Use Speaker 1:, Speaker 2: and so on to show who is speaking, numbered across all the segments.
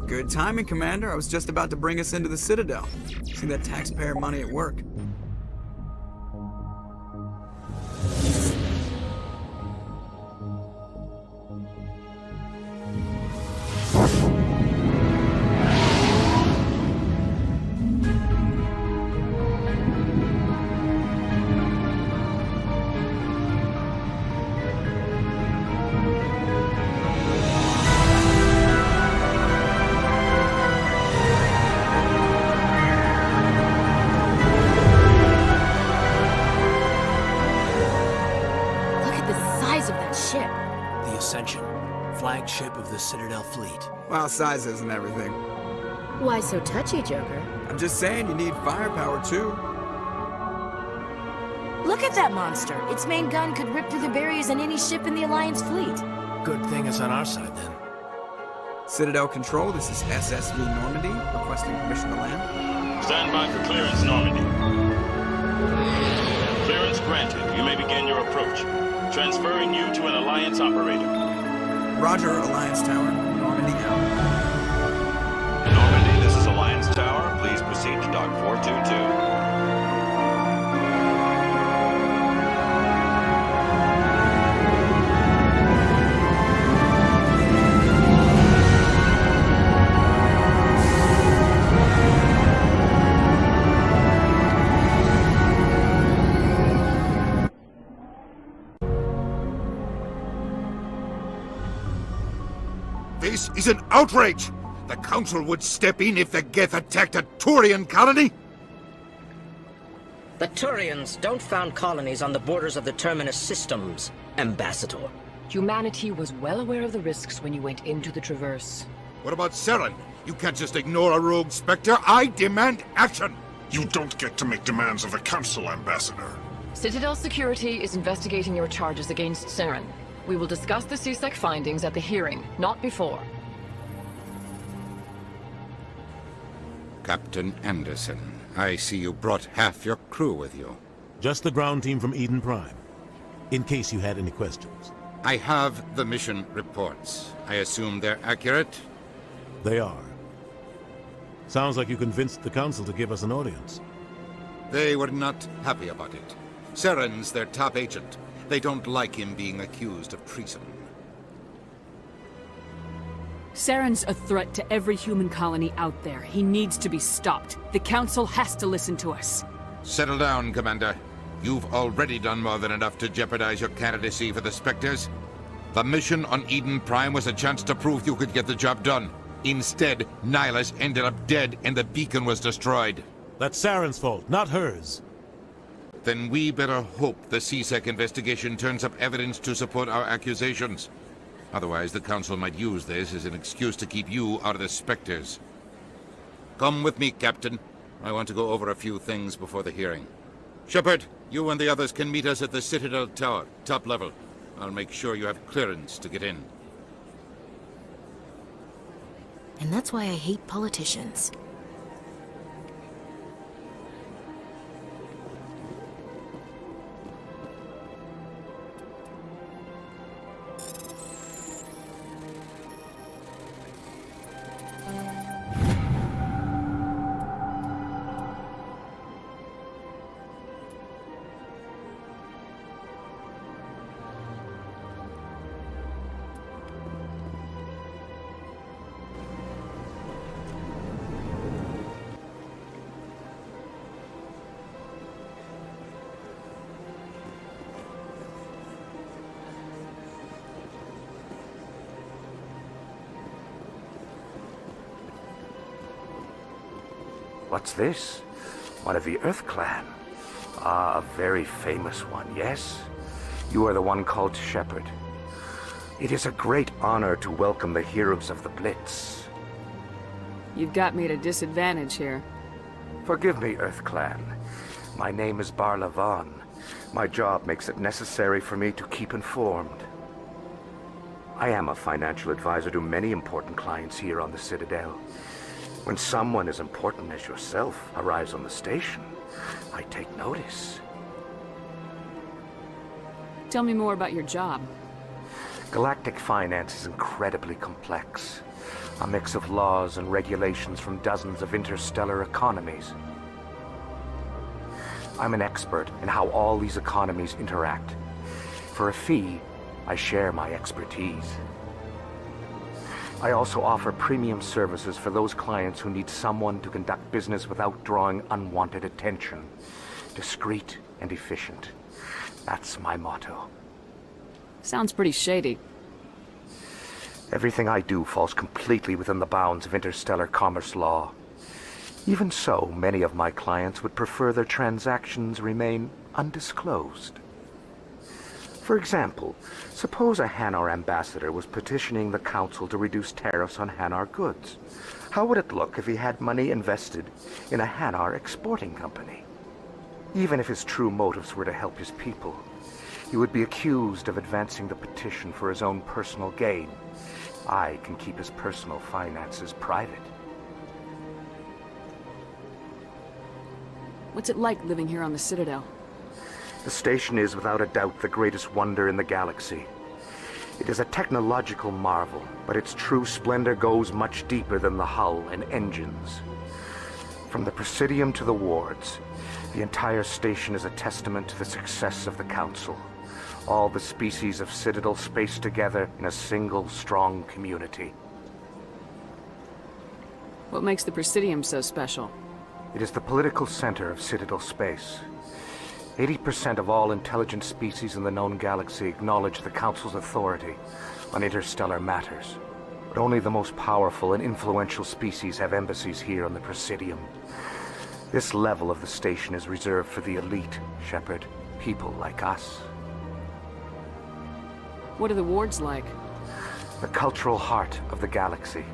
Speaker 1: Good timing, Commander. I was just about to bring us into the Citadel. See that taxpayer money at work.
Speaker 2: Flagship of the Citadel fleet.
Speaker 1: Well, size isn't everything.
Speaker 3: Why so touchy, Joker?
Speaker 1: I'm just saying you need firepower too.
Speaker 3: Look at that monster! Its main gun could rip through the barriers in any ship in the Alliance fleet.
Speaker 2: Good thing it's on our side, then.
Speaker 1: Citadel Control, this is SSV Normandy, requesting permission to land.
Speaker 4: Stand by for clearance, Normandy. Clearance granted. You may begin your approach. Transferring you to an Alliance operator.
Speaker 1: Roger, Alliance Tower. Normandy out.
Speaker 5: Normandy, this is Alliance Tower. Please proceed to Dock 422.
Speaker 6: This is an outrage! The Council would step in if the Geth attacked a Turian colony?
Speaker 7: The Turians don't found colonies on the borders of the Terminus systems, Ambassador.
Speaker 8: Humanity was well aware of the risks when you went into the Traverse.
Speaker 6: What about Saren? You can't just ignore a rogue Spectre. I demand action!
Speaker 9: You don't get to make demands of the Council, Ambassador.
Speaker 8: Citadel Security is investigating your charges against Saren. We will discuss the CSEC findings at the hearing, not before.
Speaker 6: Captain Anderson, I see you brought half your crew with you.
Speaker 10: Just the ground team from Eden Prime, in case you had any questions.
Speaker 6: I have the mission reports. I assume they're accurate?
Speaker 10: They are. Sounds like you convinced the Council to give us an audience.
Speaker 6: They were not happy about it. Saren's their top agent. They don't like him being accused of treason.
Speaker 11: Saren's a threat to every human colony out there. He needs to be stopped. The Council has to listen to us.
Speaker 6: Settle down, Commander. You've already done more than enough to jeopardize your candidacy for the Spectres. The mission on Eden Prime was a chance to prove you could get the job done. Instead, Nihilus ended up dead and the beacon was destroyed.
Speaker 10: That's Saren's fault, not hers.
Speaker 6: Then we better hope the CSEC investigation turns up evidence to support our accusations. Otherwise, the Council might use this as an excuse to keep you out of the Spectres. Come with me, Captain. I want to go over a few things before the hearing. Shepard, you and the others can meet us at the Citadel Tower, top level. I'll make sure you have clearance to get in.
Speaker 3: And that's why I hate politicians.
Speaker 12: What's this? One of the Earth Clan. Ah, a very famous one, yes? You are the one called Shepard. It is a great honor to welcome the heroes of the Blitz.
Speaker 11: You've got me at a disadvantage here.
Speaker 12: Forgive me, Earth Clan. My name is Barla Vaughn. My job makes it necessary for me to keep informed. I am a financial advisor to many important clients here on the Citadel. When someone as important as yourself arrives on the station, I take notice.
Speaker 11: Tell me more about your job.
Speaker 12: Galactic finance is incredibly complex. A mix of laws and regulations from dozens of interstellar economies. I'm an expert in how all these economies interact. For a fee, I share my expertise. I also offer premium services for those clients who need someone to conduct business without drawing unwanted attention. Discreet and efficient. That's my motto.
Speaker 11: Sounds pretty shady.
Speaker 12: Everything I do falls completely within the bounds of interstellar commerce law. Even so, many of my clients would prefer their transactions remain undisclosed. For example, suppose a Hanar ambassador was petitioning the Council to reduce tariffs on Hanar goods. How would it look if he had money invested in a Hanar exporting company? Even if his true motives were to help his people, he would be accused of advancing the petition for his own personal gain. I can keep his personal finances private.
Speaker 11: What's it like living here on the Citadel?
Speaker 12: The station is without a doubt the greatest wonder in the galaxy. It is a technological marvel, but its true splendor goes much deeper than the hull and engines. From the Presidium to the wards, the entire station is a testament to the success of the Council. All the species of Citadel spaced together in a single, strong community.
Speaker 11: What makes the Presidium so special?
Speaker 12: It is the political center of Citadel space. 80% of all intelligent species in the known galaxy acknowledge the Council's authority on interstellar matters. But only the most powerful and influential species have embassies here on the Presidium. This level of the station is reserved for the elite, Shepard. People like us.
Speaker 11: What are the wards like?
Speaker 12: The cultural heart of the galaxy.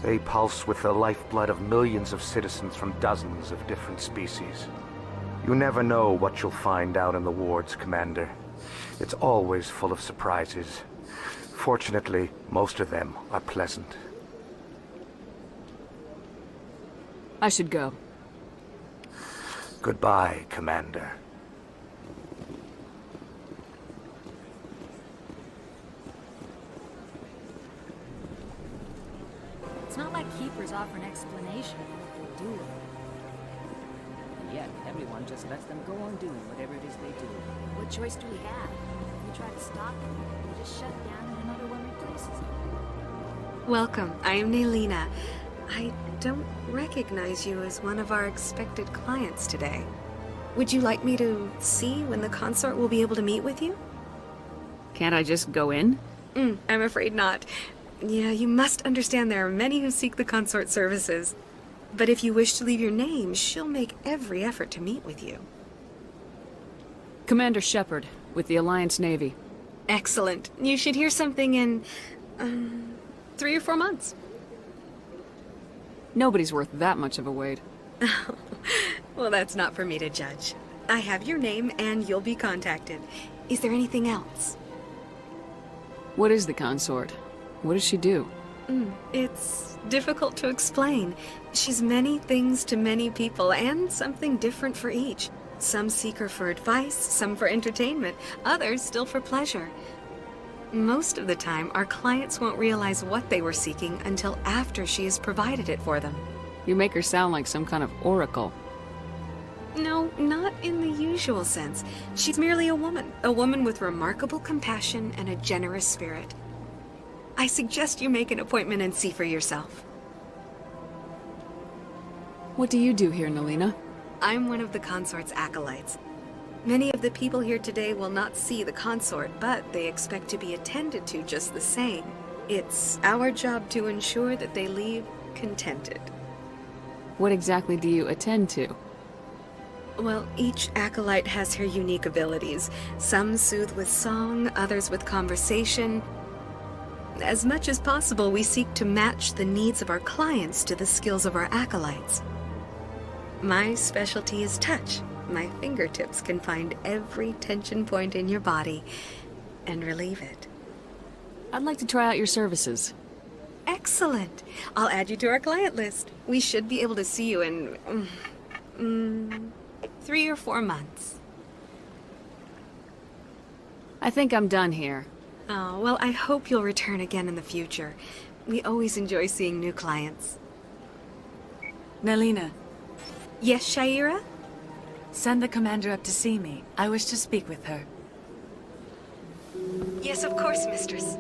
Speaker 12: They pulse with the lifeblood of millions of citizens from dozens of different species. You never know what you'll find out in the wards, Commander. It's always full of surprises. Fortunately, most of them are pleasant.
Speaker 11: I should go.
Speaker 12: Goodbye, Commander.
Speaker 13: It's not like Keepers offer an explanation of what they do.
Speaker 14: And yet, everyone just lets them go on doing whatever it is they do.
Speaker 13: What choice do we have? If we try to stop them, they just shut down and another one replaces them.
Speaker 15: Welcome, I am Nelina. I don't recognize you as one of our expected clients today. Would you like me to see when the consort will be able to meet with you?
Speaker 11: Can't I just go in?
Speaker 15: I'm afraid not. Yeah, you must understand there are many who seek the consort services. But if you wish to leave your name, she'll make every effort to meet with you.
Speaker 11: Commander Shepard, with the Alliance Navy.
Speaker 15: Excellent. You should hear something in, 3 or 4 months.
Speaker 11: Nobody's worth that much of a wait.
Speaker 15: Well, that's not for me to judge. I have your name and you'll be contacted. Is there anything else?
Speaker 11: What is the consort? What does she do?
Speaker 15: It's difficult to explain. She's many things to many people, and something different for each. Some seek her for advice, some for entertainment, others still for pleasure. Most of the time, our clients won't realize what they were seeking until after she has provided it for them.
Speaker 11: You make her sound like some kind of oracle.
Speaker 15: No, not in the usual sense. She's merely a woman with remarkable compassion and a generous spirit. I suggest you make an appointment and see for yourself.
Speaker 11: What do you do here, Nelina?
Speaker 15: I'm one of the consort's acolytes. Many of the people here today will not see the consort, but they expect to be attended to just the same. It's our job to ensure that they leave contented.
Speaker 11: What exactly do you attend to?
Speaker 15: Well, each acolyte has her unique abilities. Some soothe with song, others with conversation. As much as possible, we seek to match the needs of our clients to the skills of our acolytes. My specialty is touch. My fingertips can find every tension point in your body and relieve it.
Speaker 11: I'd like to try out your services.
Speaker 15: Excellent. I'll add you to our client list. We should be able to see you in 3 or 4 months.
Speaker 11: I think I'm done here.
Speaker 15: Oh, well, I hope you'll return again in the future. We always enjoy seeing new clients.
Speaker 16: Nelina.
Speaker 15: Yes, Shaira?
Speaker 16: Send the commander up to see me. I wish to speak with her.
Speaker 15: Yes, of course, mistress.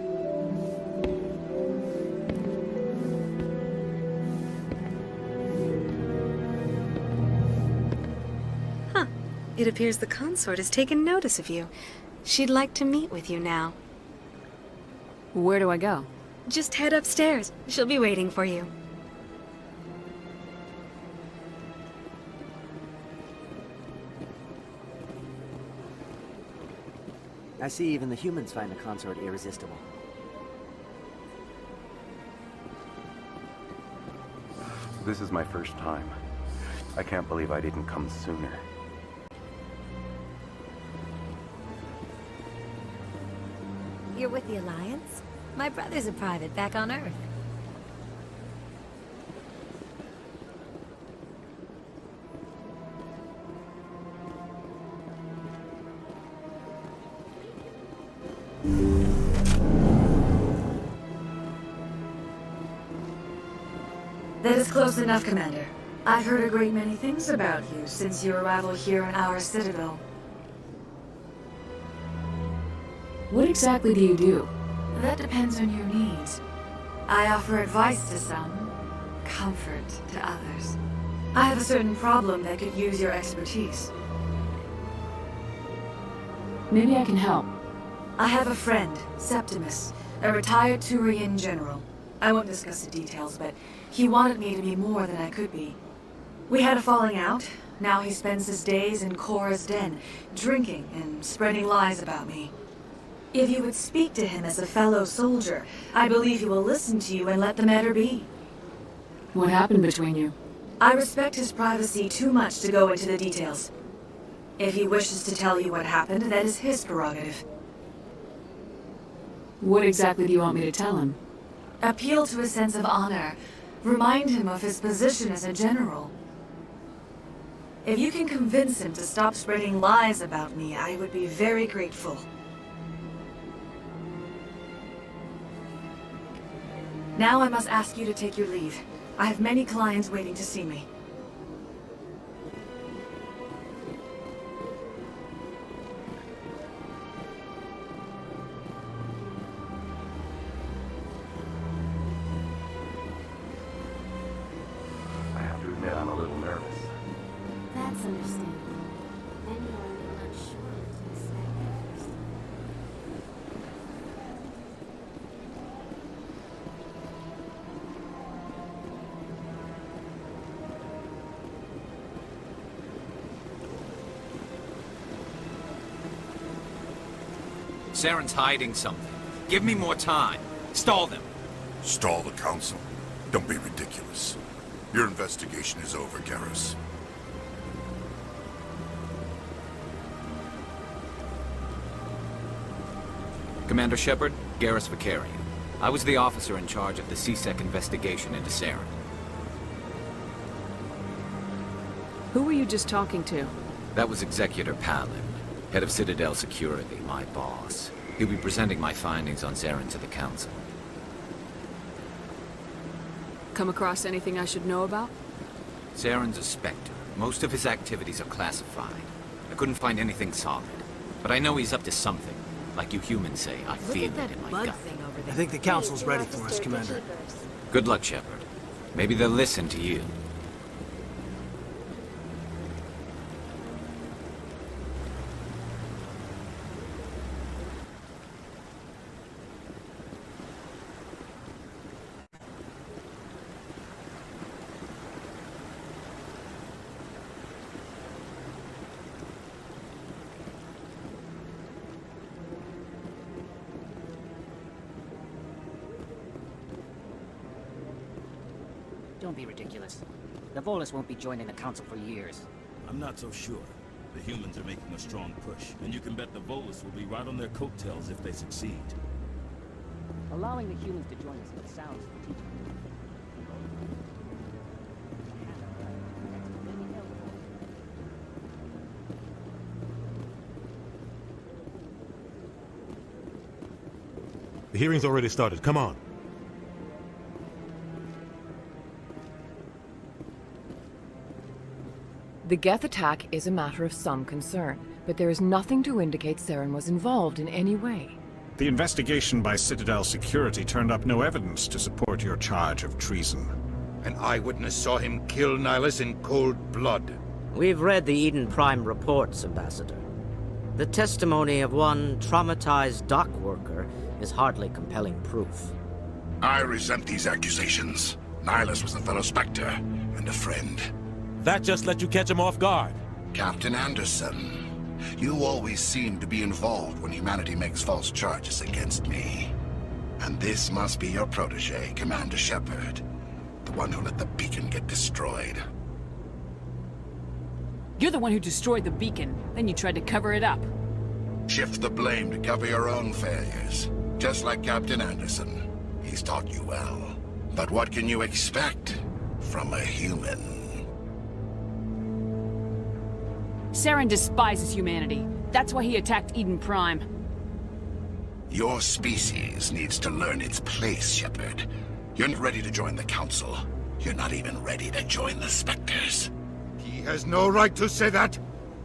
Speaker 15: Huh. It appears the consort has taken notice of you. She'd like to meet with you now.
Speaker 11: Where do I go?
Speaker 15: Just head upstairs. She'll be waiting for you.
Speaker 14: I see even the humans find the consort irresistible.
Speaker 12: This is my first time. I can't believe I didn't come sooner.
Speaker 13: You're with the Alliance? My brother's a private back on Earth.
Speaker 16: That is close enough, Commander. I've heard a great many things about you since your arrival here in our Citadel.
Speaker 11: What exactly do you do?
Speaker 16: That depends on your needs. I offer advice to some, comfort to others. I have a certain problem that could use your expertise.
Speaker 11: Maybe I can help.
Speaker 16: I have a friend, Septimus, a retired Turian general. I won't discuss the details, but he wanted me to be more than I could be. We had a falling out. Now he spends his days in Korra's den, drinking and spreading lies about me. If you would speak to him as a fellow soldier, I believe he will listen to you and let the matter be.
Speaker 11: What happened between you?
Speaker 16: I respect his privacy too much to go into the details. If he wishes to tell you what happened, that is his prerogative.
Speaker 11: What exactly do you want me to tell him?
Speaker 16: Appeal to his sense of honor. Remind him of his position as a general. If you can convince him to stop spreading lies about me, I would be very grateful. Now I must ask you to take your leave. I have many clients waiting to see me.
Speaker 12: I have to admit I'm a little nervous.
Speaker 13: That's understandable. Then you're not sure what to say.
Speaker 2: Saren's hiding something. Give me more time. Stall them.
Speaker 9: Stall the Council? Don't be ridiculous. Your investigation is over, Garrus.
Speaker 2: Commander Shepard, Garrus Vicarian. I was the officer in charge of the CSEC investigation into Saren.
Speaker 11: Who were you just talking to?
Speaker 2: That was Executor Palin, head of Citadel Security, my boss. He'll be presenting my findings on Saren to the Council.
Speaker 11: Come across anything I should know about?
Speaker 2: Saren's a Spectre. Most of his activities are classified. I couldn't find anything solid. But I know he's up to something. Like you humans say, I feel it in my gut.
Speaker 17: I think the Council's ready for us, Commander.
Speaker 2: Good luck, Shepard. Maybe they'll listen to you.
Speaker 14: Don't be ridiculous. The Volus won't be joining the Council for years.
Speaker 4: I'm not so sure. The humans are making a strong push, and you can bet the Volus will be right on their coattails if they succeed.
Speaker 14: Allowing the humans to join us sounds strategic.
Speaker 10: The hearing's already started. Come on.
Speaker 8: The Geth attack is a matter of some concern, but there is nothing to indicate Saren was involved in any way.
Speaker 18: The investigation by Citadel security turned up no evidence to support your charge of treason.
Speaker 6: An eyewitness saw him kill Nihilus in cold blood.
Speaker 7: We've read the Eden Prime reports, Ambassador. The testimony of one traumatized dock worker is hardly compelling proof.
Speaker 9: I resent these accusations. Nihilus was a fellow Spectre and a friend.
Speaker 10: That just let you catch him off guard.
Speaker 9: Captain Anderson, you always seem to be involved when humanity makes false charges against me. And this must be your protege, Commander Shepard. The one who let the beacon get destroyed.
Speaker 11: You're the one who destroyed the beacon, then you tried to cover it up.
Speaker 9: Shift the blame to cover your own failures. Just like Captain Anderson. He's taught you well. But what can you expect from a human?
Speaker 11: Saren despises humanity. That's why he attacked Eden Prime.
Speaker 9: Your species needs to learn its place, Shepard. You're not ready to join the Council. You're not even ready to join the Spectres.
Speaker 6: He has no right to say that.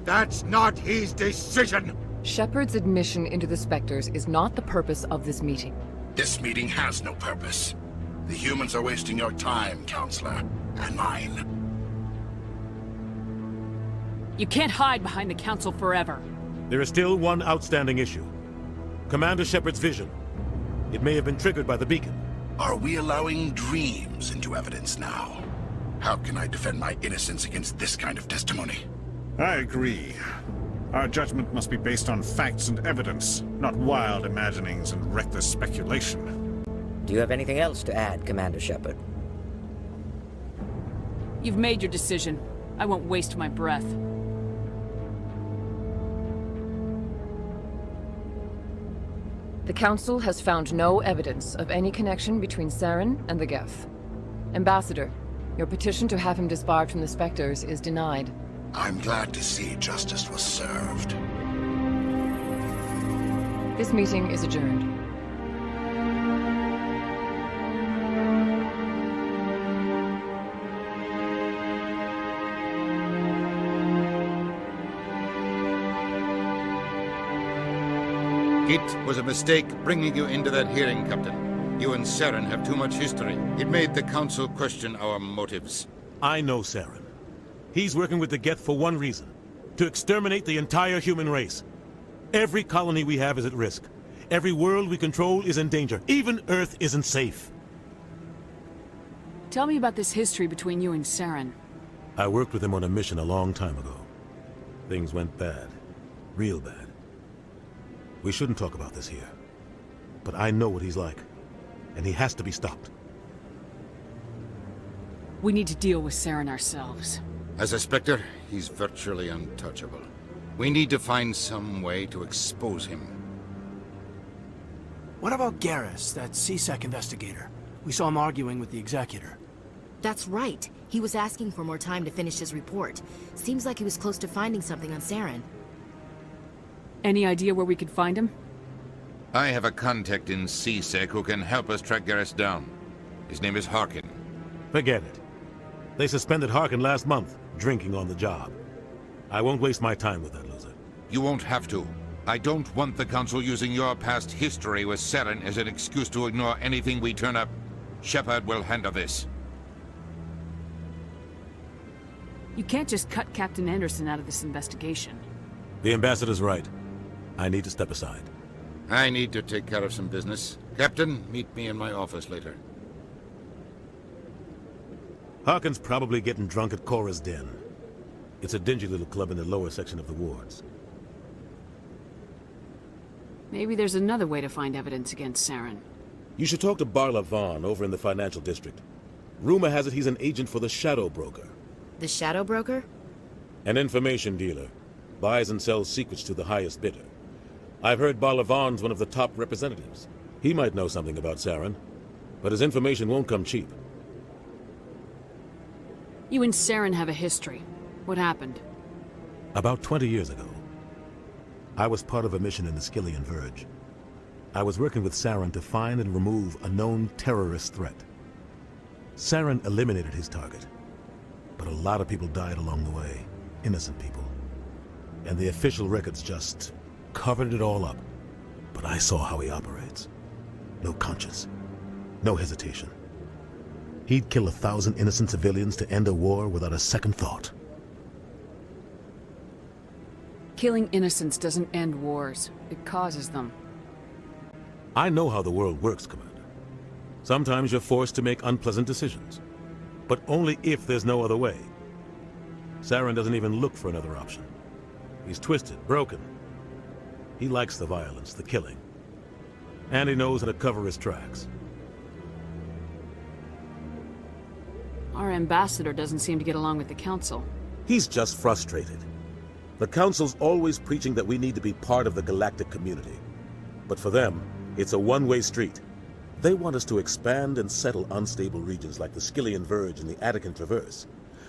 Speaker 6: That's not his decision.
Speaker 8: Shepard's admission into the Spectres is not the purpose of this meeting.
Speaker 9: This meeting has no purpose. The humans are wasting your time, Counselor, and mine.
Speaker 11: You can't hide behind the Council forever.
Speaker 10: There is still one outstanding issue. Commander Shepard's vision. It may have been triggered by the beacon.
Speaker 9: Are we allowing dreams into evidence now? How can I defend my innocence against this kind of testimony?
Speaker 18: I agree. Our judgment must be based on facts and evidence, not wild imaginings and reckless speculation.
Speaker 7: Do you have anything else to add, Commander Shepard?
Speaker 11: You've made your decision. I won't waste my breath.
Speaker 8: The Council has found no evidence of any connection between Saren and the Geth. Ambassador, your petition to have him disbarred from the Spectres is denied.
Speaker 9: I'm glad to see justice was served.
Speaker 8: This meeting is adjourned.
Speaker 6: It was a mistake bringing you into that hearing, Captain. You and Saren have too much history. It made the Council question our motives.
Speaker 10: I know Saren. He's working with the Geth for one reason. To exterminate the entire human race. Every colony we have is at risk. Every world we control is in danger. Even Earth isn't safe.
Speaker 11: Tell me about this history between you and Saren.
Speaker 10: I worked with him on a mission a long time ago. Things went bad. Real bad. We shouldn't talk about this here. But I know what he's like. And he has to be stopped.
Speaker 11: We need to deal with Saren ourselves.
Speaker 6: As a Spectre, he's virtually untouchable. We need to find some way to expose him.
Speaker 17: What about Garrus, that CSEC investigator? We saw him arguing with the Executor.
Speaker 3: That's right. He was asking for more time to finish his report. Seems like he was close to finding something on Saren.
Speaker 11: Any idea where we could find him?
Speaker 6: I have a contact in CSEC who can help us track Garrus down. His name is Harkin.
Speaker 10: Forget it. They suspended Harkin last month, drinking on the job. I won't waste my time with that loser.
Speaker 6: You won't have to. I don't want the Council using your past history with Saren as an excuse to ignore anything we turn up. Shepard will handle this.
Speaker 11: You can't just cut Captain Anderson out of this investigation.
Speaker 10: The Ambassador's right. I need to step aside.
Speaker 6: I need to take care of some business. Captain, meet me in my office later.
Speaker 10: Harkin's probably getting drunk at Cora's Den. It's a dingy little club in the lower section of the wards.
Speaker 11: Maybe there's another way to find evidence against Saren.
Speaker 10: You should talk to Barla Vaughn over in the financial district. Rumor has it he's an agent for the Shadow Broker.
Speaker 3: The Shadow Broker?
Speaker 10: An information dealer. Buys and sells secrets to the highest bidder. I've heard Barla Vaughn's one of the top representatives. He might know something about Saren, but his information won't come cheap.
Speaker 11: You and Saren have a history. What happened?
Speaker 10: About 20 years ago, I was part of a mission in the Skillian Verge. I was working with Saren to find and remove a known terrorist threat. Saren eliminated his target, but a lot of people died along the way. innocent people. And the official records just covered it all up. But I saw how he operates. No conscience. No hesitation. He'd kill 1,000 innocent civilians to end a war without a second thought.
Speaker 11: Killing innocents doesn't end wars. It causes them.
Speaker 10: I know how the world works, Commander. Sometimes you're forced to make unpleasant decisions. But only if there's no other way. Saren doesn't even look for another option. He's twisted, broken. He likes the violence, the killing. And he knows how to cover his tracks.
Speaker 11: Our ambassador doesn't seem to get along with the Council.
Speaker 10: He's just frustrated. The Council's always preaching that we need to be part of the galactic community. But for them, it's a one-way street. They want us to expand and settle unstable regions like the Skyllian Verge and the Attican Traverse.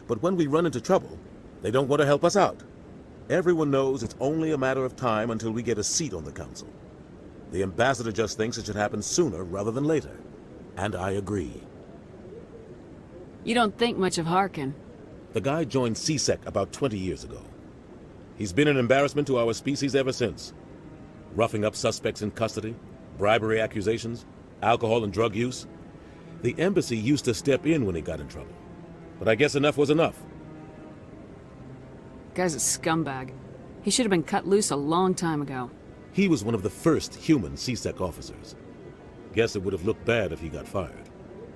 Speaker 10: But when we run into trouble, they don't want to help us out. Everyone knows it's only a matter of time until we get a seat on the Council. The ambassador just thinks it should happen sooner rather than later. And I agree.
Speaker 11: You don't think much of Harkin.
Speaker 10: The guy joined CSEC about 20 years ago. He's been an embarrassment to our species ever since. Roughing up suspects in custody, bribery accusations, alcohol and drug use. The embassy used to step in when he got in trouble. But I guess enough was enough.
Speaker 11: Guy's a scumbag. He should have been cut loose a long time ago.
Speaker 10: He was one of the first human CSEC officers. Guess it would have looked bad if he got fired.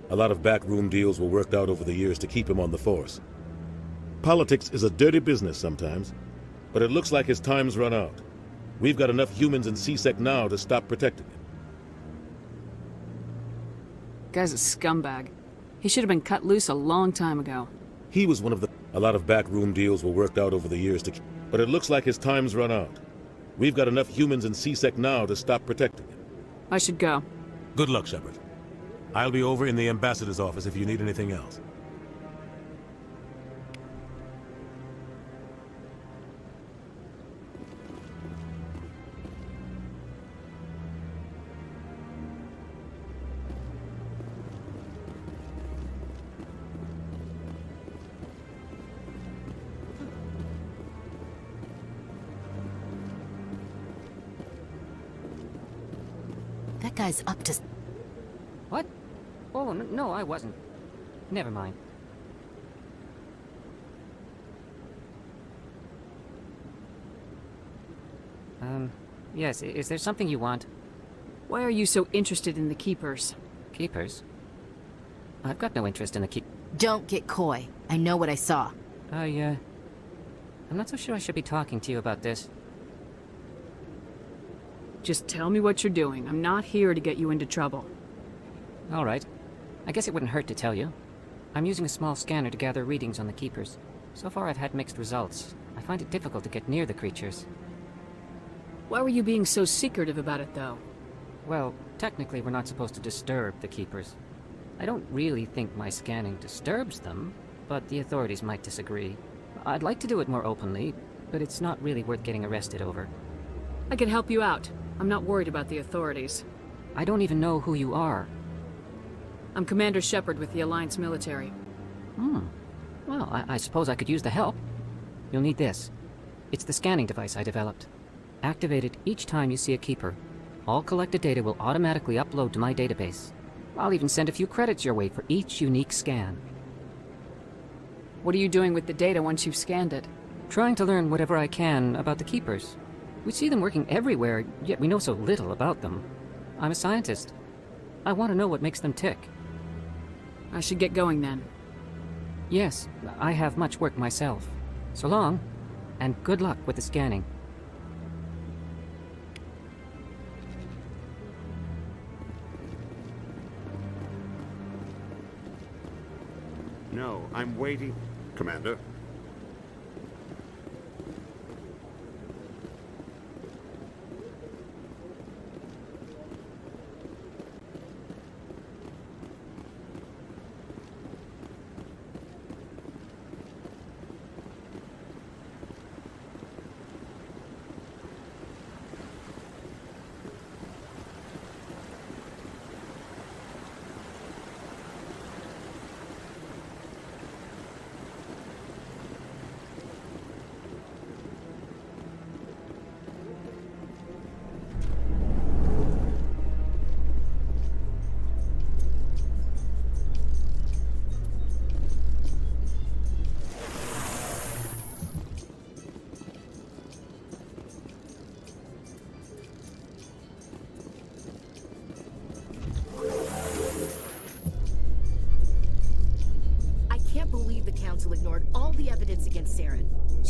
Speaker 10: A lot of backroom deals were worked out over the years to keep him on the force. Politics is a dirty business sometimes, but it looks like his time's run out. We've got enough humans in CSEC now to stop protecting him.
Speaker 11: Guy's a scumbag. He should have been cut loose a long time ago.
Speaker 10: He was one of the... A lot of backroom deals were worked out over the years to... But it looks like his time's run out. We've got enough humans in CSEC now to stop protecting him.
Speaker 11: I should go.
Speaker 10: Good luck, Shepard. I'll be over in the ambassador's office if you need anything else.
Speaker 3: That guy's up to...
Speaker 14: What? Oh, no, I wasn't. Never mind. Yes, is there something you want?
Speaker 11: Why are you so interested in the Keepers?
Speaker 14: Keepers? I've got no interest in the
Speaker 3: Don't get coy. I know what I saw.
Speaker 14: I'm not so sure I should be talking to you about this.
Speaker 11: Just tell me what you're doing. I'm not here to get you into trouble.
Speaker 14: All right. I guess it wouldn't hurt to tell you. I'm using a small scanner to gather readings on the Keepers. So far I've had mixed results. I find it difficult to get near the creatures.
Speaker 11: Why were you being so secretive about it, though?
Speaker 14: Well, technically we're not supposed to disturb the Keepers. I don't really think my scanning disturbs them, but the authorities might disagree. I'd like to do it more openly, but it's not really worth getting arrested over.
Speaker 11: I can help you out. I'm not worried about the authorities.
Speaker 14: I don't even know who you are.
Speaker 11: I'm Commander Shepard with the Alliance military.
Speaker 14: Well, I suppose I could use the help. You'll need this. It's the scanning device I developed. Activate it each time you see a Keeper. All collected data will automatically upload to my database. I'll even send a few credits your way for each unique scan.
Speaker 11: What are you doing with the data once you've scanned it?
Speaker 14: Trying to learn whatever I can about the Keepers. We see them working everywhere, yet we know so little about them. I'm a scientist. I want to know what makes them tick.
Speaker 11: I should get going then.
Speaker 14: Yes, I have much work myself. So long, and good luck with the scanning.
Speaker 19: No, I'm waiting. Commander.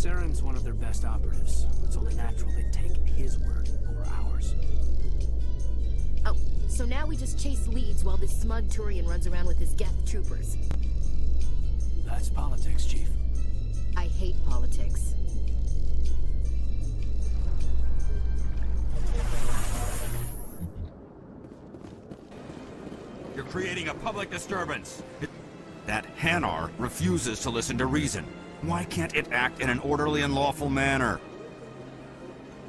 Speaker 17: Saren's one of their best operatives. It's only natural they'd take his word over ours.
Speaker 3: Oh, so now we just chase leads while this smug Turian runs around with his Geth troopers.
Speaker 17: That's politics, Chief.
Speaker 3: I hate politics.
Speaker 20: You're creating a public disturbance. That Hanar refuses to listen to reason. Why can't it act in an orderly and lawful manner?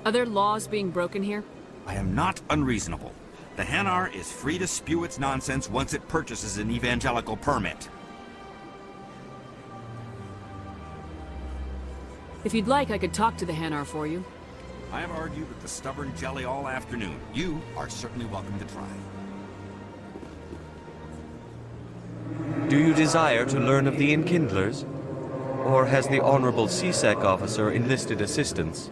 Speaker 11: Are there laws being broken here?
Speaker 20: I am not unreasonable. The Hanar is free to spew its nonsense once it purchases an evangelical permit.
Speaker 11: If you'd like, I could talk to the Hanar for you.
Speaker 20: I have argued with the stubborn jelly all afternoon. You are certainly welcome to try.
Speaker 21: Do you desire to learn of the Enkindlers? Or has the Honorable CSEC officer enlisted assistance?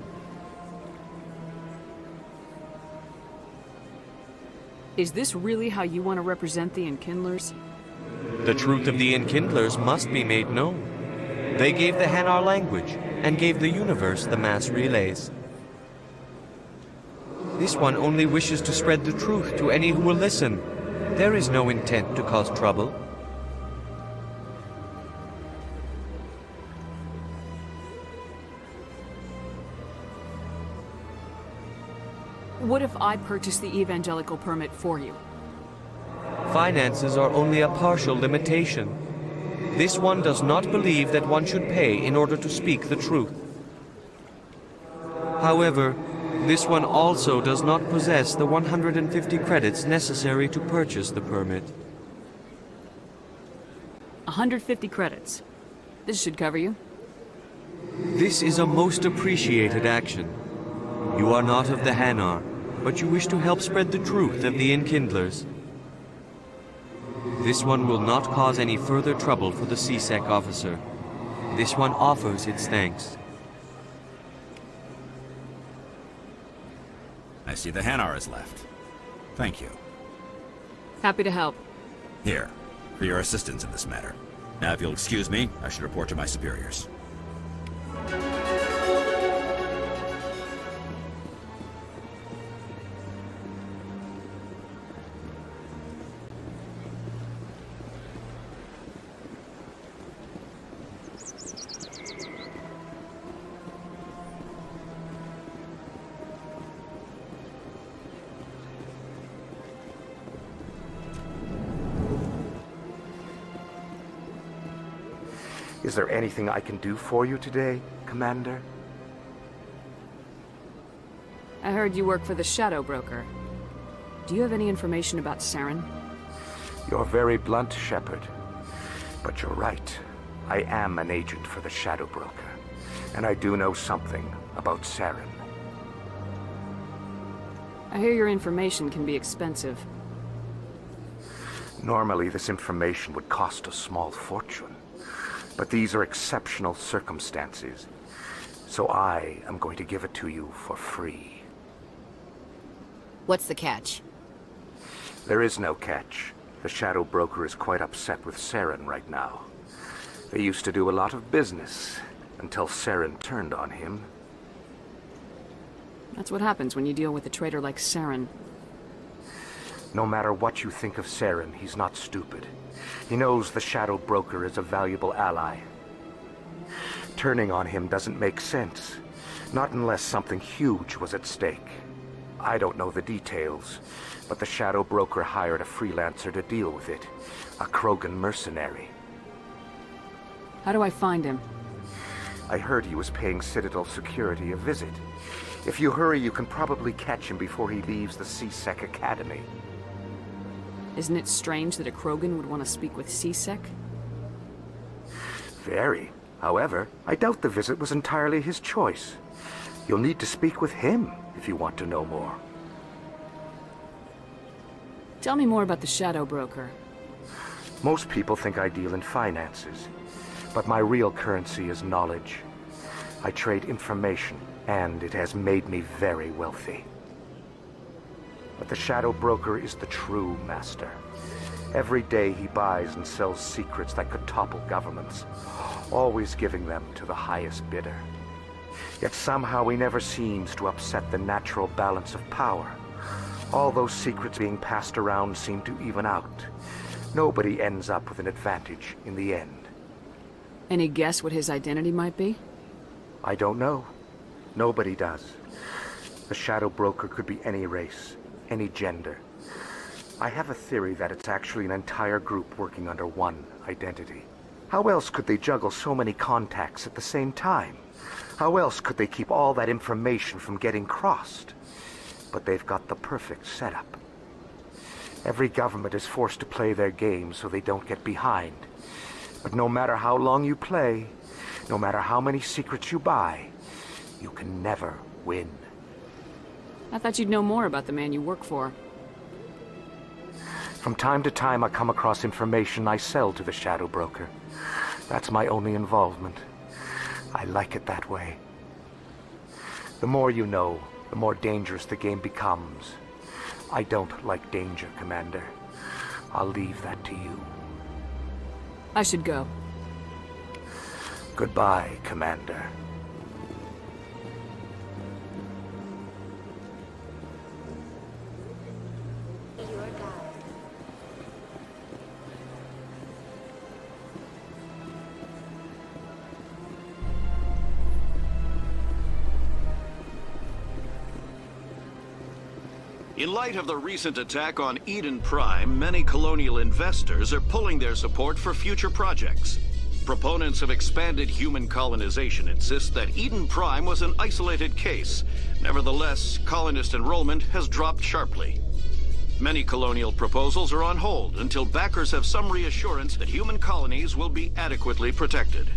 Speaker 11: Is this really how you want to represent the Enkindlers?
Speaker 21: The truth of the Enkindlers must be made known. They gave the Hanar language, and gave the universe the mass relays. This one only wishes to spread the truth to any who will listen. There is no intent to cause trouble.
Speaker 11: What if I purchase the evangelical permit for you?
Speaker 21: Finances are only a partial limitation. This one does not believe that one should pay in order to speak the truth. However, this one also does not possess the 150 credits necessary to purchase the permit.
Speaker 11: 150 credits. This should cover you.
Speaker 21: This is a most appreciated action. You are not of the Hanar, but you wish to help spread the truth of the Enkindlers. This one will not cause any further trouble for the CSEC officer. This one offers its thanks.
Speaker 20: I see the Hanar is left. Thank you.
Speaker 11: Happy to help.
Speaker 20: Here, for your assistance in this matter. Now, if you'll excuse me, I should report to my superiors.
Speaker 12: Is there anything I can do for you today, Commander?
Speaker 11: I heard you work for the Shadow Broker. Do you have any information about Saren?
Speaker 12: You're very blunt, Shepard. But you're right. I am an agent for the Shadow Broker. And I do know something about Saren.
Speaker 11: I hear your information can be expensive.
Speaker 12: Normally, this information would cost a small fortune. But these are exceptional circumstances. So I am going to give it to you for free.
Speaker 3: What's the catch?
Speaker 12: There is no catch. The Shadow Broker is quite upset with Saren right now. They used to do a lot of business, until Saren turned on him.
Speaker 11: That's what happens when you deal with a traitor like Saren.
Speaker 12: No matter what you think of Saren, he's not stupid. He knows the Shadow Broker is a valuable ally. Turning on him doesn't make sense. Not unless something huge was at stake. I don't know the details, but the Shadow Broker hired a freelancer to deal with it. A Krogan mercenary.
Speaker 11: How do I find him?
Speaker 12: I heard he was paying Citadel security a visit. If you hurry, you can probably catch him before he leaves the CSEC Academy.
Speaker 11: Isn't it strange that a Krogan would want to speak with CSEC?
Speaker 12: Very. However, I doubt the visit was entirely his choice. You'll need to speak with him if you want to know more.
Speaker 11: Tell me more about the Shadow Broker.
Speaker 12: Most people think I deal in finances, but my real currency is knowledge. I trade information, and it has made me very wealthy. But the Shadow Broker is the true master. Every day he buys and sells secrets that could topple governments, always giving them to the highest bidder. Yet somehow he never seems to upset the natural balance of power. All those secrets being passed around seem to even out. Nobody ends up with an advantage in the end.
Speaker 11: Any guess what his identity might be?
Speaker 12: I don't know. Nobody does. The Shadow Broker could be any race, any gender. I have a theory that it's actually an entire group working under one identity. How else could they juggle so many contacts at the same time? How else could they keep all that information from getting crossed? But they've got the perfect setup. Every government is forced to play their game so they don't get behind. But no matter how long you play, no matter how many secrets you buy, you can never win.
Speaker 11: I thought you'd know more about the man you work for.
Speaker 12: From time to time, I come across information I sell to the Shadow Broker. That's my only involvement. I like it that way. The more you know, the more dangerous the game becomes. I don't like danger, Commander. I'll leave that to you.
Speaker 11: I should go.
Speaker 12: Goodbye, Commander.
Speaker 1: In light of the recent attack on Eden Prime, many colonial investors are pulling their support for future projects. Proponents of expanded human colonization insist that Eden Prime was an isolated case. Nevertheless, colonist enrollment has dropped sharply. Many colonial proposals are on hold until backers have some reassurance that human colonies will be adequately protected.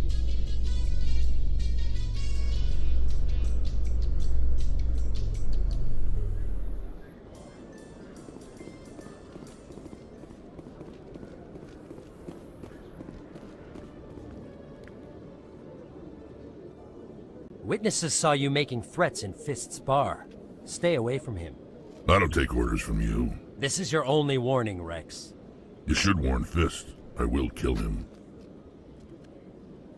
Speaker 22: Witnesses saw you making threats in Fist's bar. Stay away from him.
Speaker 23: I don't take orders from you.
Speaker 22: This is your only warning, Rex.
Speaker 23: You should warn Fist. I will kill him.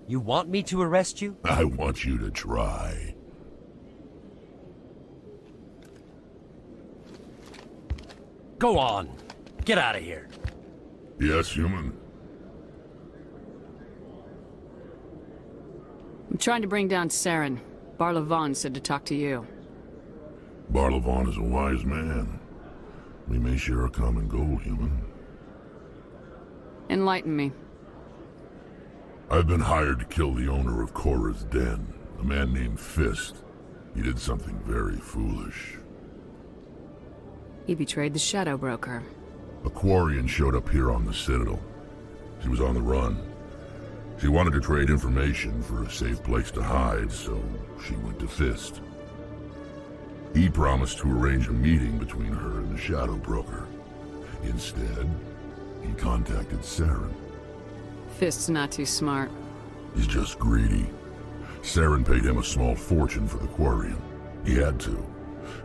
Speaker 22: You want me to arrest you?
Speaker 23: I want you to try.
Speaker 22: Go on. Get out of here.
Speaker 23: Yes, human.
Speaker 11: I'm trying to bring down Saren. Barlavon said to talk to you.
Speaker 23: Barlavon is a wise man. We may share a common goal, human.
Speaker 11: Enlighten me.
Speaker 23: I've been hired to kill the owner of Korra's Den, a man named Fist. He did something very foolish.
Speaker 11: He betrayed the Shadow Broker.
Speaker 23: A Quarian showed up here on the Citadel. She was on the run. She wanted to trade information for a safe place to hide, so she went to Fist. He promised to arrange a meeting between her and the Shadow Broker. Instead, he contacted Saren.
Speaker 11: Fist's not too smart.
Speaker 23: He's just greedy. Saren paid him a small fortune for the Quarian. He had to.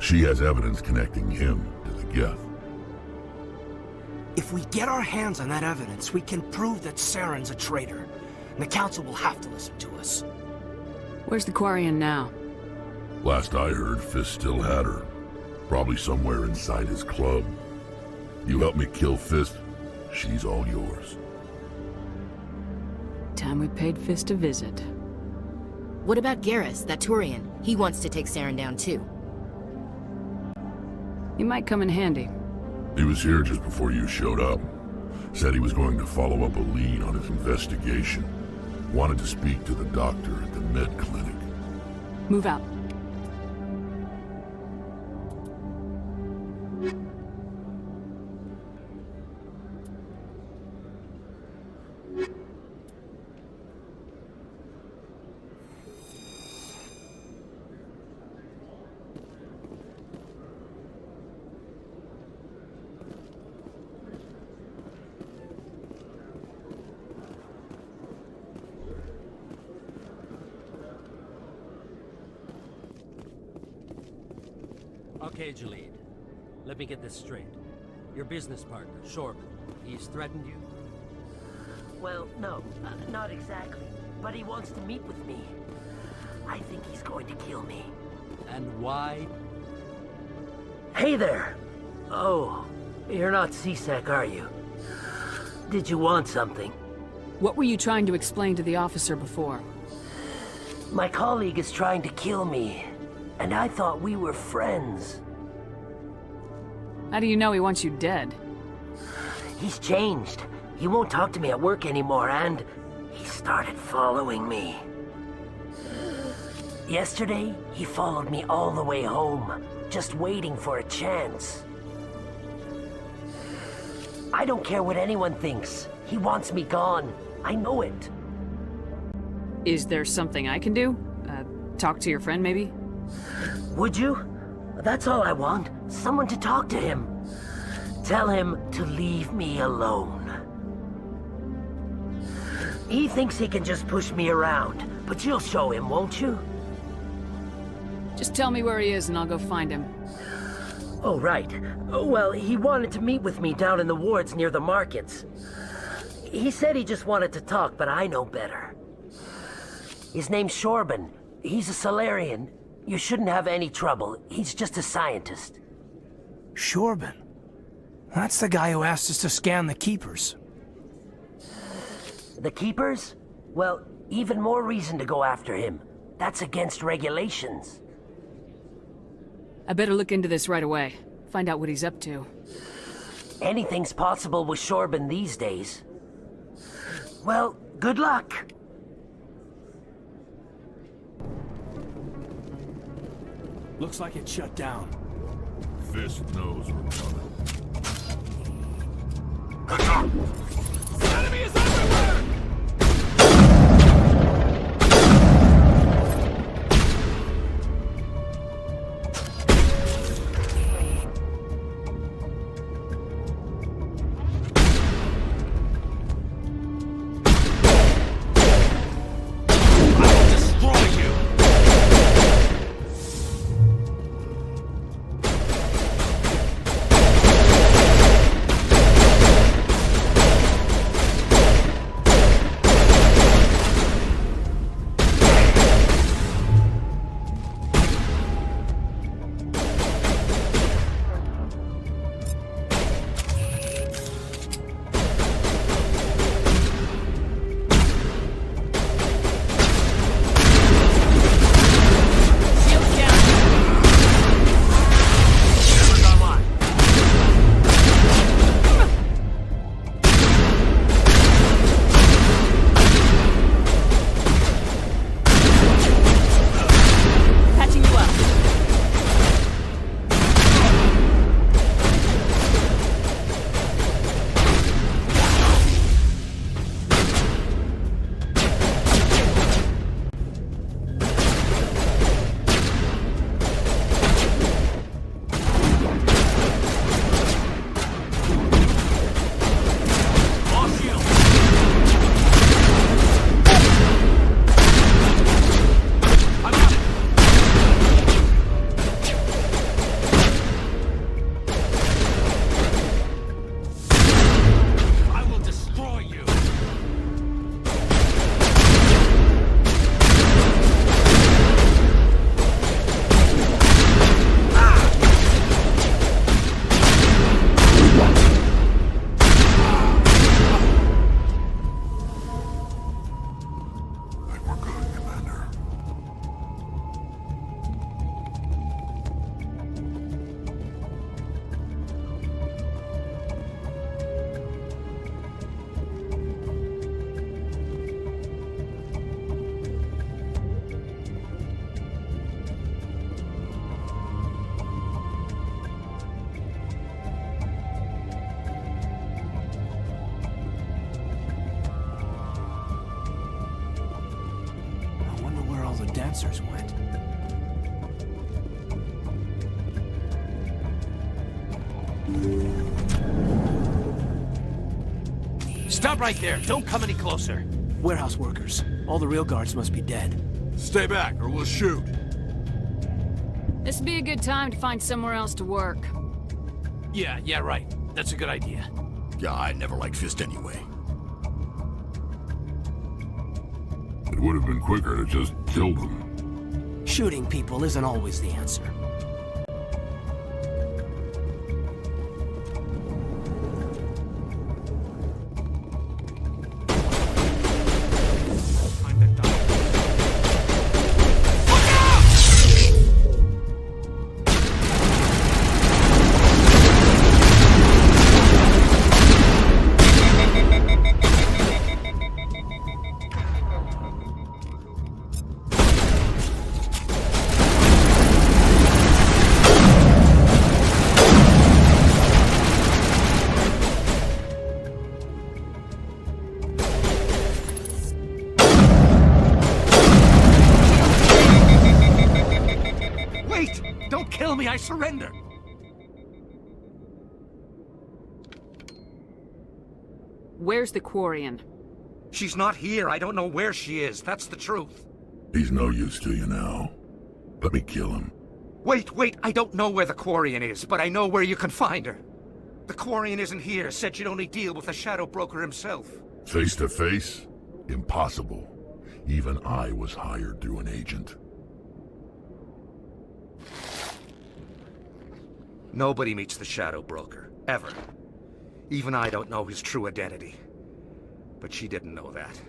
Speaker 23: She has evidence connecting him to the Geth.
Speaker 17: If we get our hands on that evidence, we can prove that Saren's a traitor. And the Council will have to listen to us.
Speaker 11: Where's the Quarian now?
Speaker 23: Last I heard, Fist still had her. Probably somewhere inside his club. You help me kill Fist, she's all yours.
Speaker 11: Time we paid Fist a visit.
Speaker 3: What about Garrus, that Turian? He wants to take Saren down too.
Speaker 11: He might come in handy.
Speaker 23: He was here just before you showed up. Said he was going to follow up a lead on his investigation. Wanted to speak to the doctor at the med clinic.
Speaker 11: Move out.
Speaker 22: Okay, Jalid. Let me get this straight. Your business partner, Shorman, he's threatened you?
Speaker 24: Well, no, not exactly. But he wants to meet with me.
Speaker 5: I think he's going to kill me.
Speaker 22: And why?
Speaker 5: Hey there! Oh, you're not C-Sec, are you? Did you want something?
Speaker 11: What were you trying to explain to the officer before?
Speaker 5: My colleague is trying to kill me, and I thought we were friends.
Speaker 11: How do you know he wants you dead?
Speaker 5: He's changed. He won't talk to me at work anymore, and he started following me. Yesterday, he followed me all the way home, just waiting for a chance. I don't care what anyone thinks. He wants me gone. I know it.
Speaker 11: Is there something I can do? Talk to your friend, maybe?
Speaker 5: Would you? That's all I want. Someone to talk to him. Tell him to leave me alone. He thinks he can just push me around, but you'll show him, won't you?
Speaker 11: Just tell me where he is and I'll go find him.
Speaker 5: Oh, right. Well, he wanted to meet with me down in the wards near the markets. He said he just wanted to talk, but I know better. His name's Shorban. He's a Solarian. You shouldn't have any trouble. He's just a scientist.
Speaker 17: Shorban? That's the guy who asked us to scan the Keepers.
Speaker 5: The Keepers? Well, even more reason to go after him. That's against regulations.
Speaker 11: I better look into this right away. Find out what he's up to.
Speaker 5: Anything's possible with Shorban these days. Well, good luck.
Speaker 17: Looks like it's shut down.
Speaker 23: Fist knows we're coming.
Speaker 22: Enemy is everywhere!
Speaker 17: dancers went.
Speaker 22: Stop right there. Don't come any closer.
Speaker 17: Warehouse workers. All the real guards must be dead.
Speaker 22: Stay back or we'll shoot.
Speaker 11: This would be a good time to find somewhere else to work.
Speaker 22: Yeah, right. That's a good idea.
Speaker 15: Yeah, I never liked Fist anyway.
Speaker 23: It would have been quicker to just kill them.
Speaker 17: Shooting people isn't always the answer. I surrender!
Speaker 11: Where's the Quarian?
Speaker 12: She's not here. I don't know where she is. That's the truth.
Speaker 23: He's no use to you now. Let me kill him.
Speaker 12: Wait. I don't know where the Quarian is, but I know where you can find her. The Quarian isn't here. Said she'd only deal with the Shadow Broker himself.
Speaker 23: Face to face? Impossible. Even I was hired through an agent.
Speaker 12: Nobody meets the Shadow Broker, ever. Even I don't know his true identity. But she didn't know that.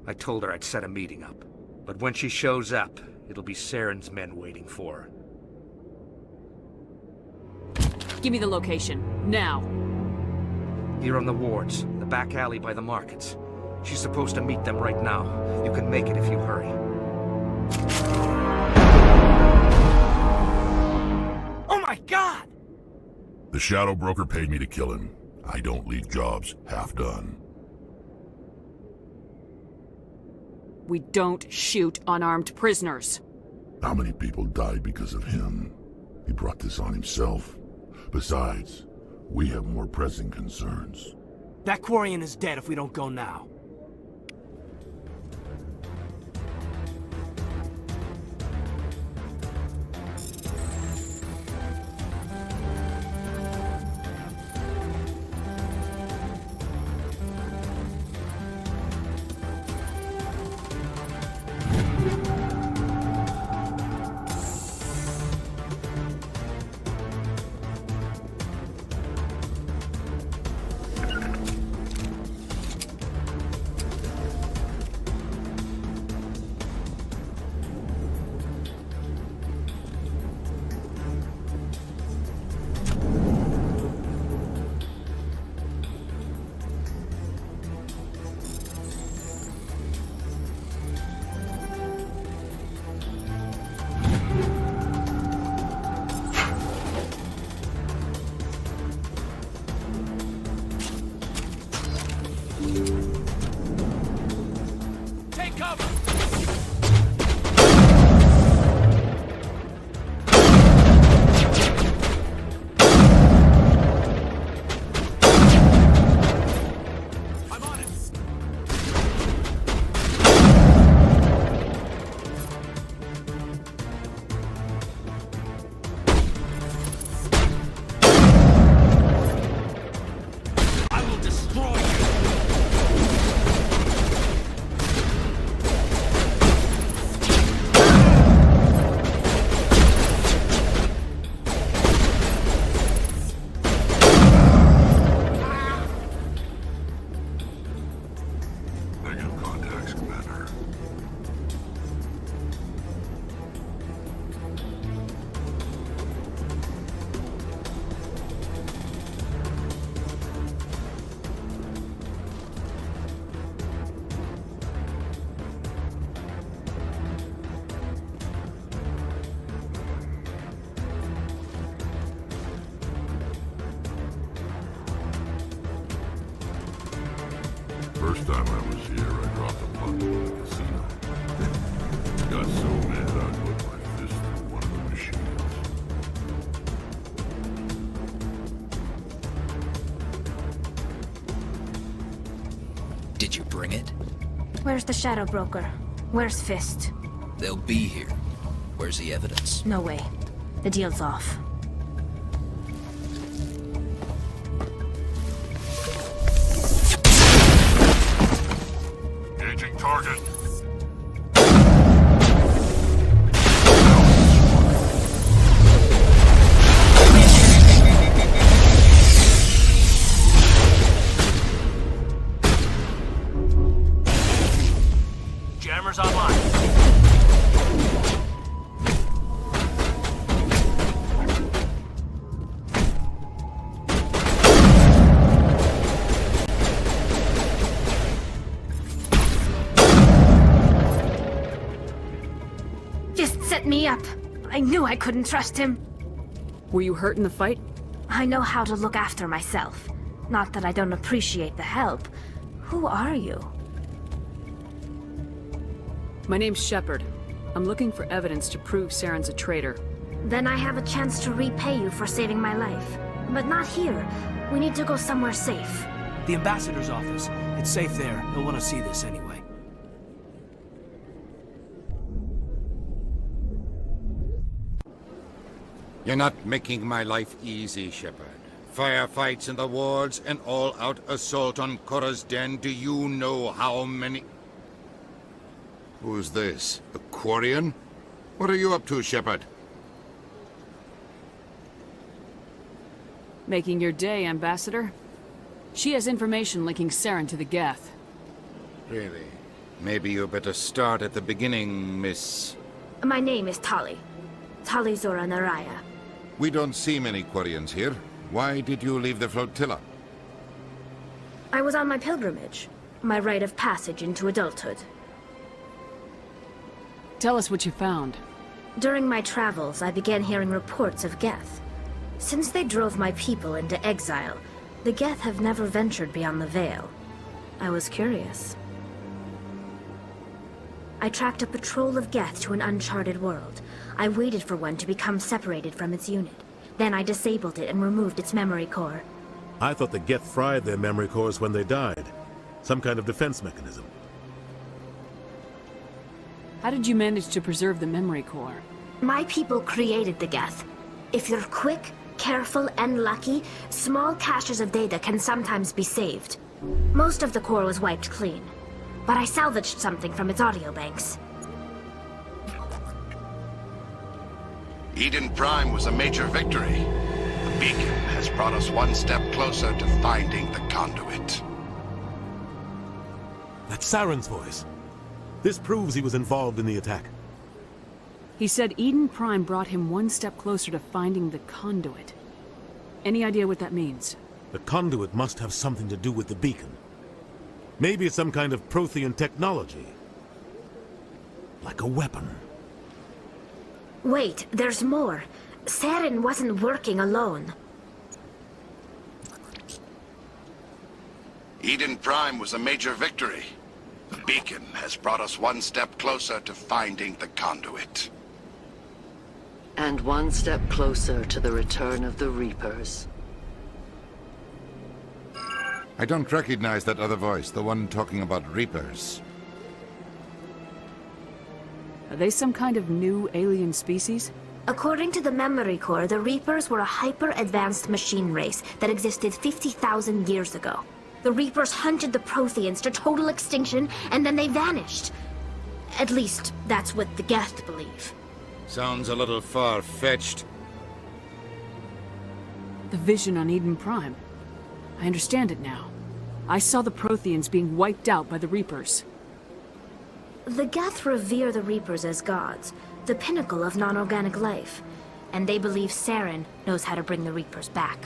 Speaker 12: I told her I'd set a meeting up. But when she shows up, it'll be Saren's men waiting for her.
Speaker 11: Give me the location, now.
Speaker 12: Here on the wards, the back alley by the markets. She's supposed to meet them right now. You can make it if you hurry.
Speaker 17: Oh my God!
Speaker 23: The Shadow Broker paid me to kill him. I don't leave jobs half done.
Speaker 11: We don't shoot unarmed prisoners.
Speaker 23: How many people died because of him? He brought this on himself. Besides, we have more pressing concerns.
Speaker 17: That Quarian is dead if we don't go now.
Speaker 23: First time I was here, I dropped a punt in the casino. Got so mad I put my fist through one of the machines.
Speaker 2: Did you bring it?
Speaker 13: Where's the Shadow Broker? Where's Fist?
Speaker 2: They'll be here. Where's the evidence?
Speaker 13: No way. The deal's off.
Speaker 23: Engaging target.
Speaker 13: Yep. I knew I couldn't trust him.
Speaker 11: Were you hurt in the fight?
Speaker 13: I know how to look after myself. Not that I don't appreciate the help. Who are you?
Speaker 11: My name's Shepard. I'm looking for evidence to prove Saren's a traitor.
Speaker 13: Then I have a chance to repay you for saving my life. But not here. We need to go somewhere safe.
Speaker 17: The ambassador's office. It's safe there. He'll want to see this anyway.
Speaker 6: You're not making my life easy, Shepard. Firefights in the wards, an all-out assault on Korra's den. Do you know how many... Who's this? A Quarian? What are you up to, Shepard?
Speaker 11: Making your day, Ambassador. She has information linking Saren to the Geth.
Speaker 6: Really? Maybe you better start at the beginning, Miss...
Speaker 13: My name is Tali. Tali Zora Naraya.
Speaker 6: We don't see many Quarians here. Why did you leave the flotilla?
Speaker 13: I was on my pilgrimage. My rite of passage into adulthood.
Speaker 11: Tell us what you found.
Speaker 13: During my travels, I began hearing reports of Geth. Since they drove my people into exile, the Geth have never ventured beyond the Veil. I was curious. I tracked a patrol of Geth to an uncharted world. I waited for one to become separated from its unit. Then I disabled it and removed its memory core.
Speaker 10: I thought the Geth fried their memory cores when they died. Some kind of defense mechanism.
Speaker 11: How did you manage to preserve the memory core?
Speaker 13: My people created the Geth. If you're quick, careful, and lucky, small caches of data can sometimes be saved. Most of the core was wiped clean, but I salvaged something from its audio banks.
Speaker 9: Eden Prime was a major victory. The beacon has brought us one step closer to finding the conduit.
Speaker 10: That's Saren's voice. This proves he was involved in the attack.
Speaker 11: He said Eden Prime brought him one step closer to finding the conduit. Any idea what that means?
Speaker 10: The conduit must have something to do with the beacon. Maybe it's some kind of Prothean technology. Like a weapon.
Speaker 13: Wait, there's more. Saren wasn't working alone.
Speaker 9: Eden Prime was a major victory. The beacon has brought us one step closer to finding the conduit.
Speaker 4: And one step closer to the return of the Reapers.
Speaker 6: I don't recognize that other voice, the one talking about Reapers.
Speaker 11: Are they some kind of new alien species?
Speaker 13: According to the memory core, the Reapers were a hyper-advanced machine race that existed 50,000 years ago. The Reapers hunted the Protheans to total extinction, and then they vanished. At least, that's what the Geth believe.
Speaker 6: Sounds a little far-fetched.
Speaker 11: The vision on Eden Prime. I understand it now. I saw the Protheans being wiped out by the Reapers.
Speaker 13: The Geth revere the Reapers as gods, the pinnacle of non-organic life. And they believe Saren knows how to bring the Reapers back.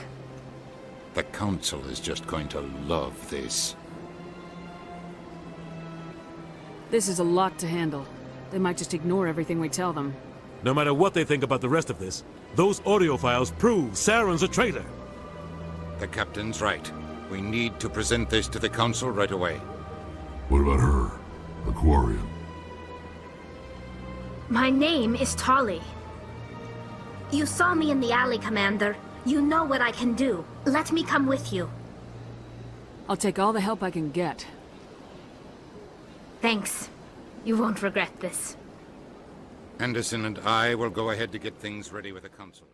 Speaker 6: The Council is just going to love this.
Speaker 11: This is a lot to handle. They might just ignore everything we tell them.
Speaker 10: No matter what they think about the rest of this, those audio files prove Saren's a traitor.
Speaker 6: The Captain's right. We need to present this to the Council right away.
Speaker 23: What about her? The Quarian?
Speaker 13: My name is Tali. You saw me in the alley, Commander. You know what I can do. Let me come with you.
Speaker 11: I'll take all the help I can get.
Speaker 13: Thanks. You won't regret this.
Speaker 6: Anderson and I will go ahead to get things ready with the Council.